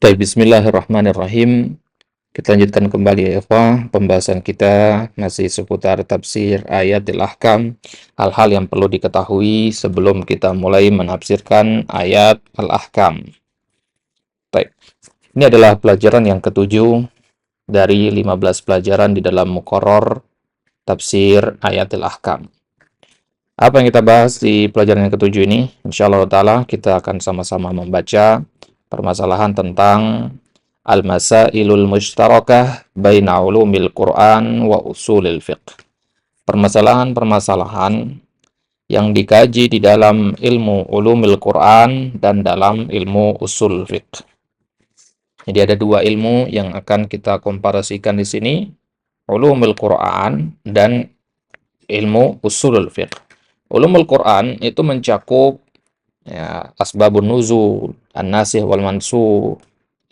Baik, bismillahirrahmanirrahim. Kita lanjutkan kembali ya ikhwah, pembahasan kita masih seputar tafsir ayatil ahkam, hal-hal yang perlu diketahui sebelum kita mulai menafsirkan ayat al-ahkam. Baik, ini adalah pelajaran yang ketujuh dari 15 pelajaran di dalam muqarrar tafsir ayatil ahkam. Apa yang kita bahas di pelajaran yang ketujuh ini? Insyaallah ta'ala kita akan sama-sama membaca permasalahan tentang al-masailul mushtarakah baina ulumil Qur'an wa usulil fiqh. Permasalahan-permasalahan yang dikaji di dalam ilmu ulumil Qur'an dan dalam ilmu usul fiqh. Jadi ada dua ilmu yang akan kita komparasikan di sini, ulumul Qur'an dan ilmu usulul fiqh. Ulumul Quran itu mencakup ya, asbabun nuzul, an-nasikh wal mansukh,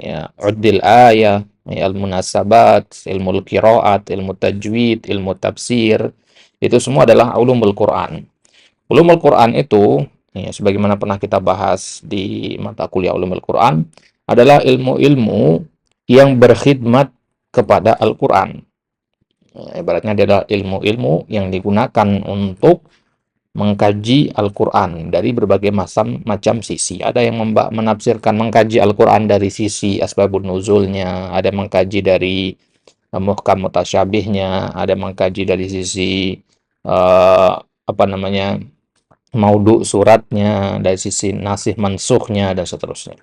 ya, uddil ayah, ya, al-munasabat, ilmu qiraat, ilmu tajwid, ilmu tafsir. Itu semua adalah ulumul Quran. Ulumul Quran itu ya, sebagaimana pernah kita bahas di mata kuliah ulumul Quran adalah ilmu-ilmu yang berkhidmat kepada Al-Quran. Ya, ibaratnya dia adalah ilmu-ilmu yang digunakan untuk mengkaji Al-Quran dari berbagai macam sisi. Ada yang menafsirkan mengkaji Al-Quran dari sisi asbabun nuzulnya, ada yang mengkaji dari muhkam mutasyabihnya, ada yang mengkaji dari sisi apa namanya maudhu suratnya, dari sisi nasih mansukhnya dan seterusnya.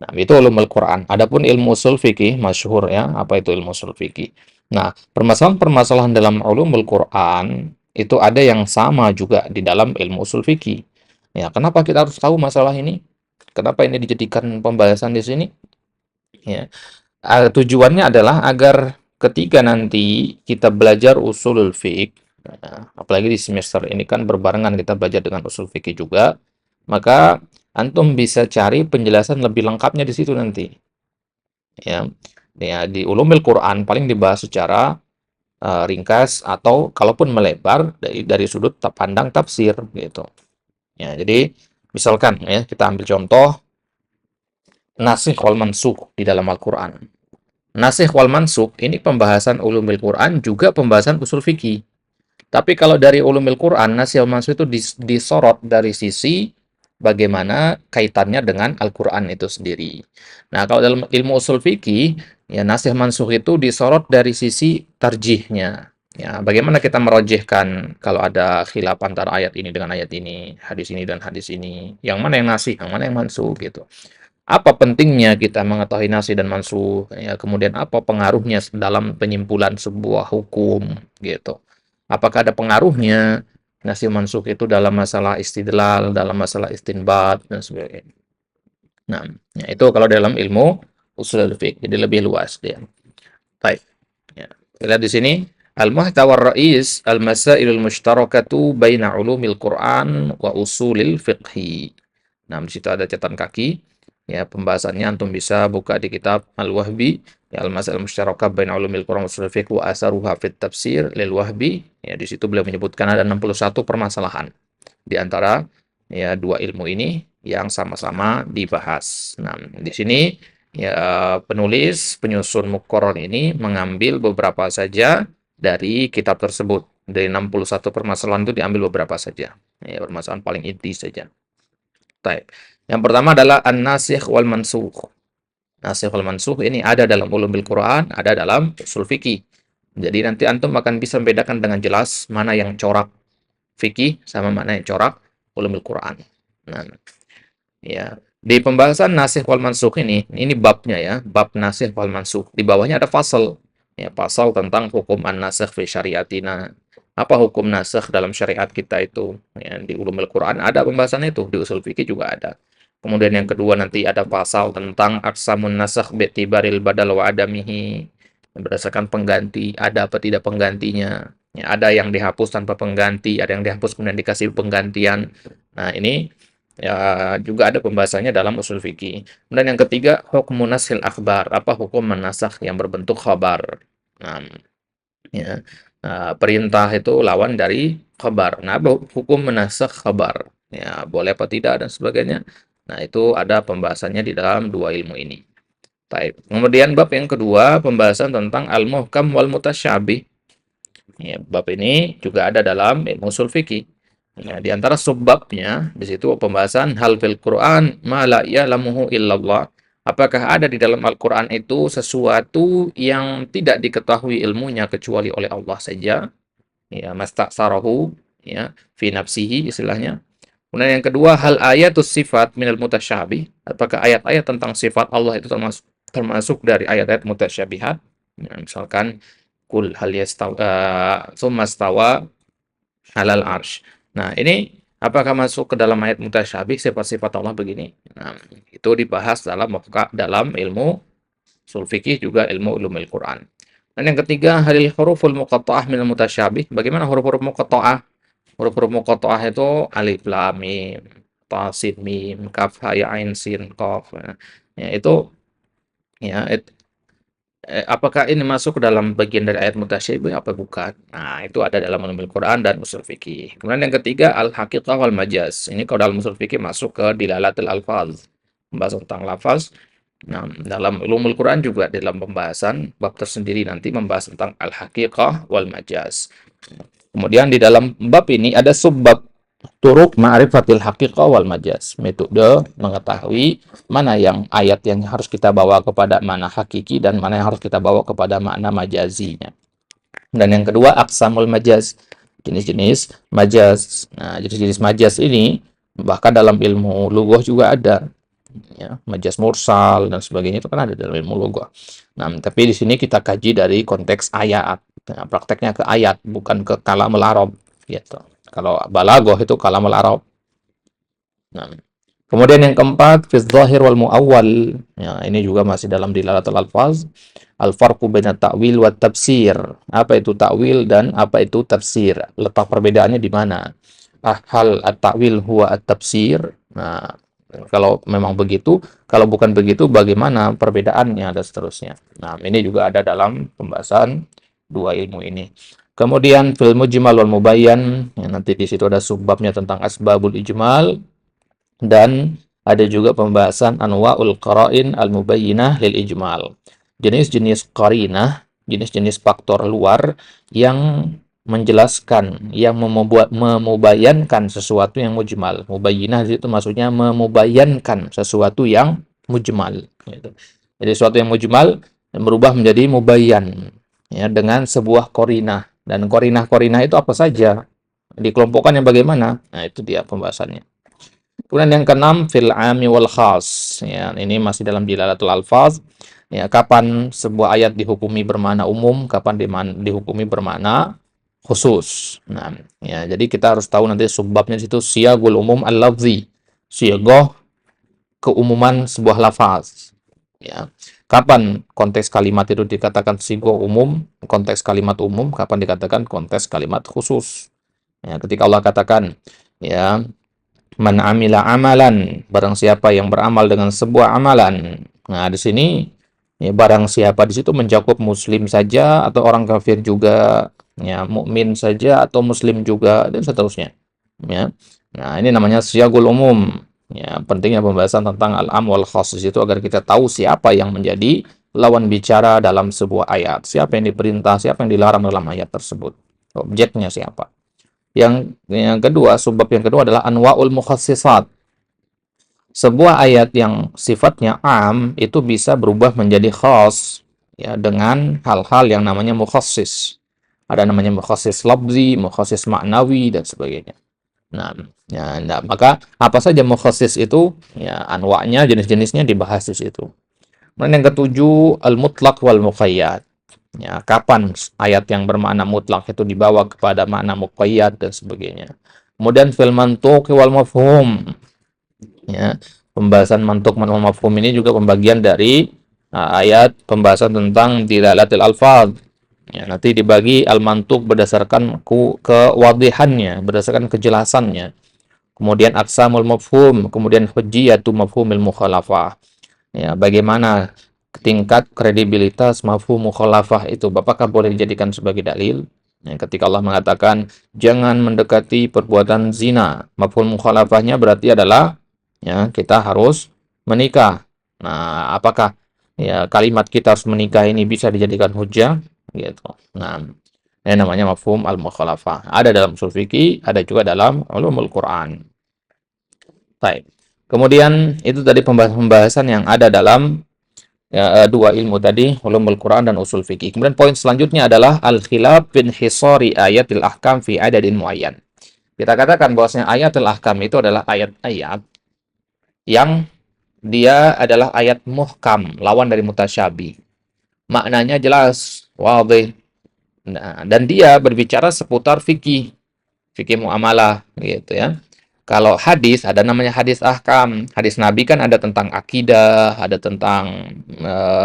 Nah, itu ulumul Quran. Adapun ilmu usul fikih masyhur ya, apa itu ilmu usul fikih? Nah, permasalahan-permasalahan dalam ulumul Quran itu ada yang sama juga di dalam ilmu usul fikih. Ya, kenapa kita harus tahu masalah ini? Kenapa ini dijadikan pembahasan di sini? Ya, tujuannya adalah agar ketika nanti kita belajar usulul fiqh, apalagi di semester ini kan berbarengan kita belajar dengan usul fikih juga, maka antum bisa cari penjelasan lebih lengkapnya di situ nanti. Ya, ya di ulumil Quran paling dibahas secara ringkas atau kalaupun melebar dari sudut pandang tafsir gitu. Ya, jadi misalkan ya kita ambil contoh nasikh wal mansukh di dalam Al-Qur'an. Nasikh wal mansukh ini pembahasan ulumil Quran juga pembahasan usul fikih. Tapi kalau dari ulumil Quran, nasikh wal mansukh itu disorot dari sisi bagaimana kaitannya dengan Al-Quran itu sendiri. Nah, kalau dalam ilmu usul fikih, ya nasikh mansukh itu disorot dari sisi tarjihnya. Ya, bagaimana kita merojihkan kalau ada khilaf antara ayat ini dengan ayat ini, hadis ini dan hadis ini, yang mana yang nasikh, yang mana yang mansukh gitu. Apa pentingnya kita mengetahui nasikh dan mansukh, ya, kemudian apa pengaruhnya dalam penyimpulan sebuah hukum gitu. Apakah ada pengaruhnya nasikh mansukh itu dalam masalah istidlal, dalam masalah istinbat dan sebagainya. Nah, ya, itu kalau dalam ilmu ushul fiqh, jadi lebih luas dia. Baik. Ya. Lihat di sini al-muhtawa ar-ra'is al-masailul mushtarakatu baina ulumil Qur'an wa usulil fiqhi. Nah, di situ ada catatan kaki. Ya, pembahasannya antum bisa buka di kitab Al-Wahbi, ya, Al-Masail Musytarakah Bain Ulumil Quran wa Ushul Fiqh wa Atharuha fit Tafsir lil Wahbi. Ya, di situ beliau menyebutkan ada 61 permasalahan di antara ya dua ilmu ini yang sama-sama dibahas. Nah, di sini ya penulis penyusun muqarrar ini mengambil beberapa saja dari kitab tersebut. Dari 61 permasalahan itu diambil beberapa saja. Ya, permasalahan paling inti saja. Baik. Yang pertama adalah an-nasikh wal mansukh. Nasikh wal mansukh ini ada dalam ulumul Quran, ada dalam usul fikih. Jadi nanti antum akan bisa membedakan dengan jelas mana yang corak fikih sama mana yang corak ulumul Quran. Nah, ya. Di pembahasan nasikh wal mansukh ini babnya ya, bab nasikh wal mansukh. Di bawahnya ada fasal. Ya, pasal tentang hukum an-nasikh fi syariatina. Apa hukum nasikh dalam syariat kita itu? Ya, di ulumul Quran ada pembahasan itu, di usul fikih juga ada. Kemudian yang kedua nanti ada pasal tentang aqsamun nasikh bi'tibaril badal wa adamihi. Berdasarkan pengganti, ada apa tidak penggantinya. Ya, ada yang dihapus tanpa pengganti, ada yang dihapus kemudian dikasih penggantian. Nah, ini ya juga ada pembahasannya dalam usul fikih. Kemudian yang ketiga, hukmun nasil akhbar. Apa hukum menasakh yang berbentuk khabar? Nah, ya. Perintah itu lawan dari khabar. Nah, hukum menasakh khabar. Ya, boleh apa tidak dan sebagainya. Nah, itu ada pembahasannya di dalam dua ilmu ini. Taib. Kemudian bab yang kedua, pembahasan tentang al-muhkam wal mutasyabih. Ya, bab ini juga ada dalam ilmu ushul fikih. Ya, di antara subbabnya di situ pembahasan hal fil Quran ma la ya'lamuhu illallah. Apakah ada di dalam Al-Quran itu sesuatu yang tidak diketahui ilmunya kecuali oleh Allah saja? Ya, mastaksarahu, ya, fi nafsihi istilahnya. Kemudian yang kedua, hal ayatus sifat minal mutasyabih. Apakah ayat-ayat tentang sifat Allah itu termasuk dari ayat-ayat mutasyabihat? Ya, misalkan kul hal yastawa tsumma stawa halal arsh. Nah, ini apakah masuk ke dalam ayat mutasyabih sifat-sifat Allah begini? Nah, itu dibahas dalam ilmu ushul fikih juga ilmu ulumul Quran. Dan yang ketiga, halil huruful muqatta'ah minal mutasyabih. Bagaimana huruf-huruf muqatta'ah? Huruf-huruf muqatta'ah itu alif lam mim, ta sin mim, kaf ha ya ain sin qaf. Ya, itu ya apakah ini masuk ke dalam bagian dari ayat mutasyabih apa bukan? Nah, itu ada dalam ulumul Quran dan usul fikih. Kemudian yang ketiga, al-haqiqah wal majaz. Ini kalau dalam usul fikih masuk ke dilalatul alfaz. Membahas tentang lafaz. Nah, dalam ulumul Quran juga dalam pembahasan bab tersendiri nanti membahas tentang al-haqiqah wal majaz. Kemudian di dalam bab ini ada subbab turuk ma'rifatil haqiqah wal majaz. Metode mengetahui mana yang ayat yang harus kita bawa kepada makna hakiki dan mana yang harus kita bawa kepada makna majazinya. Dan yang kedua, aqsamul majaz. Jenis-jenis majaz. Nah, jenis-jenis majaz ini bahkan dalam ilmu lughah juga ada. Ya, majaz mursal dan sebagainya itu kan ada dalam ilmu lughah. Nah, tapi di sini kita kaji dari konteks ayat. Nah, prakteknya ke ayat, bukan ke kalamul Arab gitu. Kalau balaghah itu kalamul Arab. Nah, kemudian yang keempat, fi dzahir wal muawwal. Ya, ini juga masih dalam dilalatul alfaz. Al-farqu baina ta'wil wa tafsir. Apa itu ta'wil dan apa itu tafsir? Letak perbedaannya di mana? Hal at-ta'wil huwa at-tafsir. Nah, kalau memang begitu, kalau bukan begitu bagaimana perbedaannya dan seterusnya. Nah, ini juga ada dalam pembahasan dua ilmu ini. Kemudian fil mujmal wal mubayyan, ya, nanti di situ ada subbabnya tentang asbabul ijmal dan ada juga pembahasan anwa'ul qara'in al-mubayyinah lil ijmal. Jenis-jenis qarinah, jenis-jenis faktor luar yang menjelaskan, yang memubayyankan sesuatu yang mujmal. Mubayyinah itu maksudnya memubayyankan sesuatu yang mujmal. Gitu. Jadi sesuatu yang mujmal berubah menjadi mubayyan ya, dengan sebuah qarinah. Dan qarinah-qarinah itu apa saja? Dikelompokkan yang bagaimana? Nah, itu dia pembahasannya. Kemudian yang keenam, fil ami wal khas. Ya, ini masih dalam dilalatul alfaz. Ya, kapan sebuah ayat dihukumi bermakna umum, kapan dihukumi bermakna khusus. Nah, ya, jadi kita harus tahu nanti subbabnya di situ siyagul umum al-lafzi. Siyagah keumuman sebuah lafaz. Ya. Kapan konteks kalimat itu dikatakan siyagah umum, konteks kalimat umum, kapan dikatakan konteks kalimat khusus. Ya, ketika Allah katakan, ya, man amila amalan, barang siapa yang beramal dengan sebuah amalan. Nah, di sini ya, barang siapa di situ mencakup muslim saja atau orang kafir juga, ya, mukmin saja atau muslim juga dan seterusnya. Ya. Nah, ini namanya siyagul umum. Ya, pentingnya pembahasan tentang al-am wal khas itu agar kita tahu siapa yang menjadi lawan bicara dalam sebuah ayat, siapa yang diperintah, siapa yang dilarang dalam ayat tersebut. Objeknya siapa? Yang kedua, subbab yang kedua adalah anwa'ul mukhassisat. Sebuah ayat yang sifatnya am itu bisa berubah menjadi khas ya dengan hal-hal yang namanya mukhassis. Ada namanya mukhassis lafzi, mukhassis maknawi dan sebagainya. Nah, ya, nah, maka apa saja mukhassis itu ya anwa'nya, jenis-jenisnya dibahas di situ. Kemudian yang ketujuh, al-mutlaq wal muqayyad. Ya, kapan ayat yang bermakna mutlak itu dibawa kepada makna muqayyad dan sebagainya. Kemudian fil mantuq wal mafhum. Ya, pembahasan mantuq wal mafhum ini juga pembagian dari ayat pembahasan tentang dilalatil alfaz. Ya, nanti dibagi al-mantuq berdasarkan kewadihannya, berdasarkan kejelasannya. Kemudian aqsamul mafhum, kemudian hujjiyatu mafhumil mukhalafah. Ya, bagaimana tingkat kredibilitas mafhum mukhalafah itu, apakah boleh dijadikan sebagai dalil? Ya, ketika Allah mengatakan jangan mendekati perbuatan zina, mafhum mukhalafahnya berarti adalah ya kita harus menikah. Nah, apakah ya kalimat kita harus menikah ini bisa dijadikan hujah gitu. Nah, ini namanya mafhum al-mukhalafah. Ada dalam usul fikih, ada juga dalam ulumul Quran. Baik. Kemudian itu tadi pembahasan yang ada dalam dua ilmu tadi, ulumul Quran dan usul fikih. Kemudian poin selanjutnya adalah al-khilaf bin hisari ayatil ahkam fi adadin muayyan. Kita katakan bahwasanya ayatul ahkam itu adalah ayat-ayat yang dia adalah ayat muhkam, lawan dari mutasyabih. Maknanya jelas, wadih. Nah, dan dia berbicara seputar fikih, fikih muamalah gitu ya. Kalau hadis ada namanya hadis ahkam. Hadis Nabi kan ada tentang akidah, ada tentang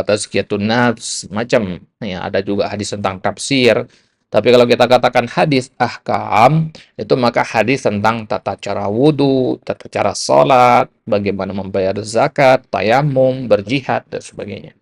tazkiyatun nafs, macam ya, ada juga hadis tentang tafsir. Tapi kalau kita katakan hadis ahkam, itu maka hadis tentang tata cara wudhu, tata cara sholat, bagaimana membayar zakat, tayamum, berjihad, dan sebagainya.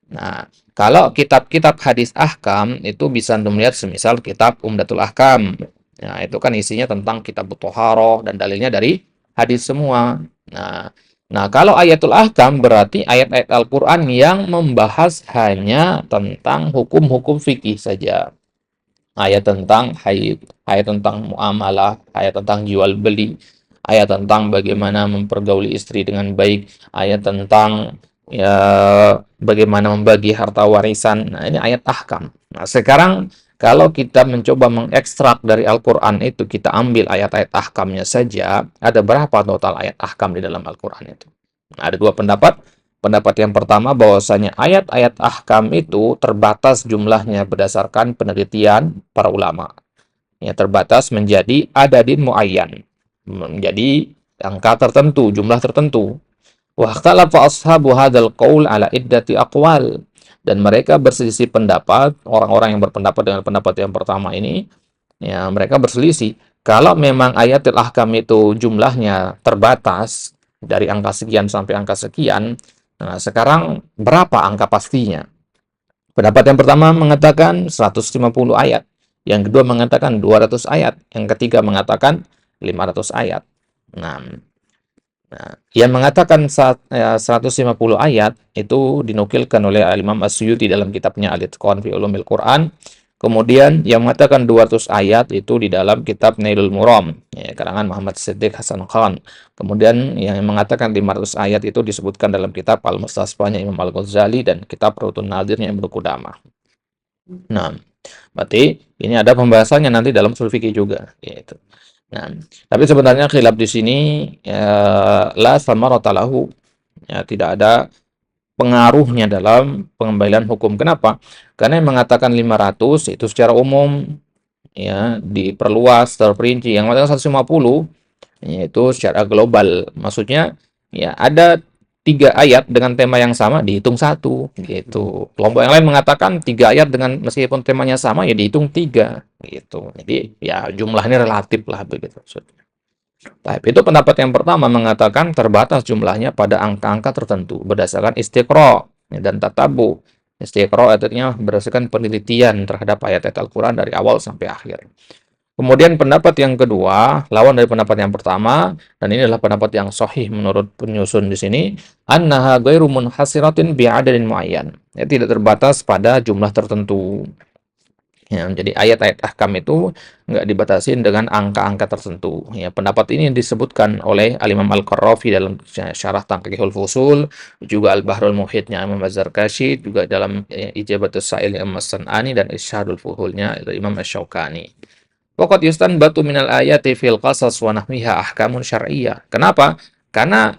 Nah, kalau kitab-kitab hadis ahkam itu bisa Anda melihat semisal kitab Umdatul Ahkam. Nah, itu kan isinya tentang kitab Thaharah dan dalilnya dari hadis semua. Nah, nah kalau ayatul ahkam berarti ayat-ayat Al-Qur'an yang membahas hanya tentang hukum-hukum fikih saja. Ayat tentang haid, ayat tentang muamalah, ayat tentang jual beli, ayat tentang bagaimana mempergauli istri dengan baik, ayat tentang ya bagaimana membagi harta warisan. Nah, ini ayat ahkam. Nah, sekarang kalau kita mencoba mengekstrak dari Al-Qur'an itu, kita ambil ayat-ayat ahkamnya saja, ada berapa total ayat ahkam di dalam Al-Qur'an itu? Nah, ada dua pendapat. Pendapat yang pertama bahwasanya ayat-ayat ahkam itu terbatas jumlahnya berdasarkan penelitian para ulama. Ya, terbatas menjadi adadin muayyan. Menjadi angka tertentu, jumlah tertentu. Wa ikhtalafa ashabu hadzal qaul ala iddati aqwal. Dan mereka berselisih pendapat, orang-orang yang berpendapat dengan pendapat yang pertama ini, ya mereka berselisih. Kalau memang ayatul ahkam itu jumlahnya terbatas dari angka sekian sampai angka sekian, nah sekarang berapa angka pastinya? Pendapat yang pertama mengatakan 150 ayat, yang kedua mengatakan 200 ayat, yang ketiga mengatakan 500 ayat. Nah, yang mengatakan 150 ayat itu dinukilkan oleh Imam As-Suyuti dalam kitabnya Al-Itqan fi Ulumil Quran. Kemudian yang mengatakan 200 ayat itu di dalam kitab Nailul Muram, ya, karangan Muhammad Siddiq Hasan Khan. Kemudian yang mengatakan 500 ayat itu disebutkan dalam kitab Al-Mustasfanya Imam Al-Ghazali dan kitab Rutun Nadirnya Ibnu Qudamah. Nah, berarti ini ada pembahasannya nanti dalam ushul fikih juga, gitu. Nah, tapi sebenarnya khilaf di sini la samarata lahu, ya, tidak ada pengaruhnya dalam pengembalian hukum. Kenapa? Karena yang mengatakan 500 itu secara umum, ya, diperluas, terperinci. Yang mengatakan 150 yaitu secara global. Maksudnya ya ada 3 ayat dengan tema yang sama dihitung satu gitu. Kelompok yang lain mengatakan 3 ayat dengan meskipun temanya sama ya dihitung 3 gitu. Jadi ya jumlahnya relatif lah begitu. Tapi itu pendapat yang pertama mengatakan terbatas jumlahnya pada angka-angka tertentu berdasarkan istiqra dan tatabu. Istiqra artinya berdasarkan penelitian terhadap ayat-ayat Al-Quran dari awal sampai akhir. Kemudian pendapat yang kedua, lawan dari pendapat yang pertama, dan ini adalah pendapat yang sahih menurut penyusun di sini, annaha ghairu munhasiratin bi'adadin muayyan. Ya, tidak terbatas pada jumlah tertentu. Ya, jadi ayat-ayat ahkam itu nggak dibatasin dengan angka-angka tertentu. Ya, pendapat ini disebutkan oleh Al-Imam Al-Qarrafi dalam syarah Tanqihul Fusul, juga Al-Bahrul Muhitnya Imam Az-Zarkashi, juga dalam Ijabatus Sa'il Imam As-San'ani dan Isyadul Fuhulnya Imam Asy-Syaukani. Waqad yustanbatu minal ayati fil qasas wa nahwiha ahkamun syar'iyyah. Kenapa? Karena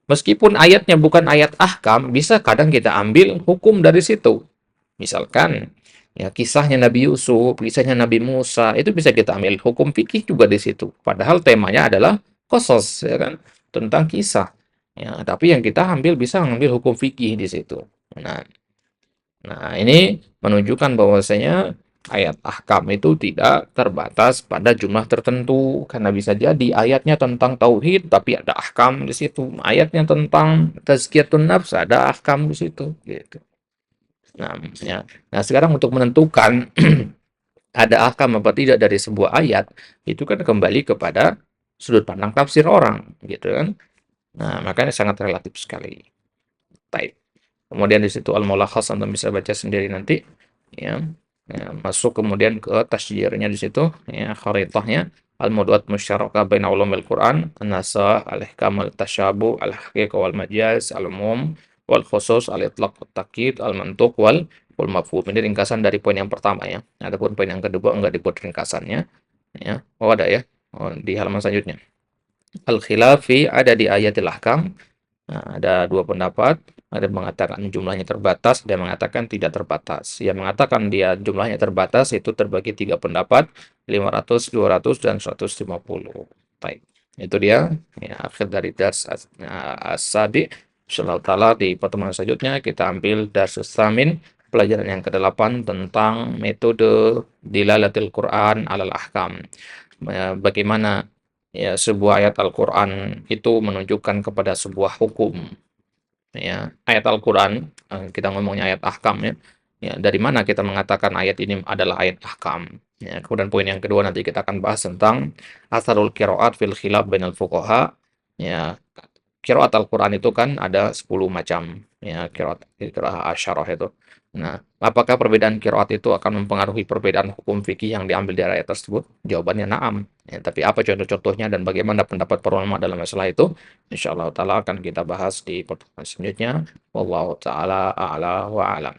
meskipun ayatnya bukan ayat ahkam, bisa kadang kita ambil hukum dari situ. Misalkan ya kisahnya Nabi Yusuf, kisahnya Nabi Musa, itu bisa kita ambil hukum fikih juga di situ. Padahal temanya adalah qasas, ya kan? Tentang kisah. Ya, tapi yang kita ambil bisa mengambil hukum fikih di situ. Nah, ini menunjukkan bahwasanya ayat ahkam itu tidak terbatas pada jumlah tertentu karena bisa jadi ayatnya tentang tauhid tapi ada ahkam di situ. Ayatnya tentang tazkiyatun nafs ada ahkam di situ gitu. Nah, ya. Nah, sekarang untuk menentukan ada ahkam apa tidak dari sebuah ayat itu kan kembali kepada sudut pandang tafsir orang gitu kan. Nah, makanya sangat relatif sekali. Baik. Kemudian di situ al-mulakhas Anda bisa baca sendiri nanti, ya. Ya, masuk kemudian ke tasjirnya di situ, ya, kharitahnya al-mawdu'at musyarakah baina ulumil Qur'an, an-nasakh, al-ihkam, al-tasyabuh, al-haqiqah wal majaz, al-umum wal khusus, al-itlaq wat takyid, al-mantuq wal mafhum. Ini ringkasan dari poin yang pertama ya. Adapun poin yang kedua enggak dibuat ringkasannya, ya. Oh, ada ya. Oh, di halaman selanjutnya. Al-khilafi ada di ayatil ahkam. Nah, ada dua pendapat, ada yang mengatakan jumlahnya terbatas, ada yang mengatakan tidak terbatas. Yang mengatakan dia jumlahnya terbatas itu terbagi tiga pendapat, 500, 200, dan 150. Baik, itu dia ya, akhir dari dars as-sadi. Insyaallah ta'ala di pertemuan selanjutnya kita ambil dars samin, pelajaran yang ke-8 tentang metode dilalatil Quran alal ahkam. Bagaimana ya sebuah ayat Al-Qur'an itu menunjukkan kepada sebuah hukum, ya. Ayat Al-Qur'an, kita ngomongnya ayat ahkam ya. Ya, dari mana kita mengatakan ayat ini adalah ayat ahkam? Ya, kemudian poin yang kedua nanti kita akan bahas tentang atharul qiraat fil khilaf bainal fuqaha. Ya, qiraat Al-Qur'an itu kan ada 10 macam, ya, qiraat asyarah itu. Nah, apakah perbedaan qiraat itu akan mempengaruhi perbedaan hukum fikih yang diambil dari ayat tersebut? Jawabannya na'am. Ya, tapi apa contoh-contohnya dan bagaimana pendapat para ulama dalam masalah itu? Insyaallah taala akan kita bahas di pertemuan selanjutnya. Wallahu taala a'la wa a'lam.